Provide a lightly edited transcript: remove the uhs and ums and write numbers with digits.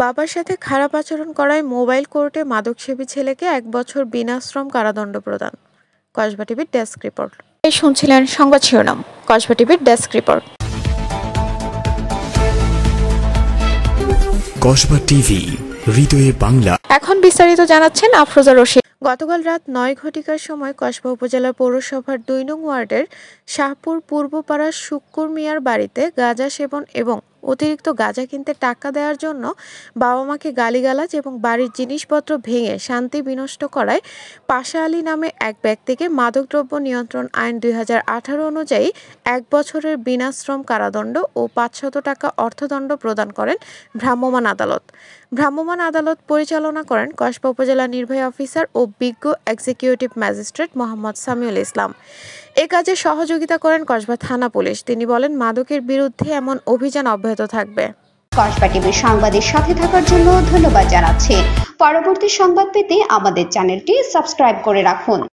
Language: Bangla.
বাবার সাথে খারাপ আচরণ করায় মোবাইল কোর্টে মাদকসেবী ছেলেকে 1 বছর বিনাশ্রম কারাদণ্ড প্রদান। কসবা টিভির ডেস্ক রিপোর্ট। শুনছিলেন সংবাদ শিরোনাম। কসবা টিভির ডেস্ক রিপোর্ট। কসবা টিভি, হৃদয়ে বাংলা। এখন বিস্তারিত জানাচ্ছেন আফরোজা রশিদ। গতকাল রাত 9 ঘটিকার সময় কসবা উপজেলা পৌরসভার 2 নং ওয়ার্ডের শাহপুর পূর্বপাড়ার শুক্কুর মিয়ার বাড়িতে গাঁজা সেবন এবং অতিরিক্ত গাঁজা কিনতে টাকা দেওয়ার জন্য বাবা মাকে গালিগালাজ এবং বাড়ির জিনিসপত্র ভেঙে শান্তি বিনষ্ট করায় পাশা আলী নামে এক ব্যক্তিকে মাদকদ্রব্য নিয়ন্ত্রণ আইন 2018 অনুযায়ী 1 বছরের বিনাশ্রম কারাদণ্ড ও 500 টাকা অর্থদণ্ড প্রদান করেন ভ্রাম্যমাণ আদালত। ভ্রাম্যমাণ আদালত পরিচালনা করেন কসবা উপজেলা নির্বাহী অফিসার ও বিজ্ঞ এক্সিকিউটিভ ম্যাজিস্ট্রেট মোহাম্মদ সামিউল ইসলাম। এ কাজে সহযোগিতা করেন কসবা থানা পুলিশ। তিনি বলেন, মাদকের বিরুদ্ধে এমন অভিযান অব্যাহত থাকবে। কসবা টিভির সংবাদের সাথে থাকার জন্য ধন্যবাদ জানাচ্ছি। পরবর্তী সংবাদ পেতে আমাদের চ্যানেলটি সাবস্ক্রাইব করে রাখুন।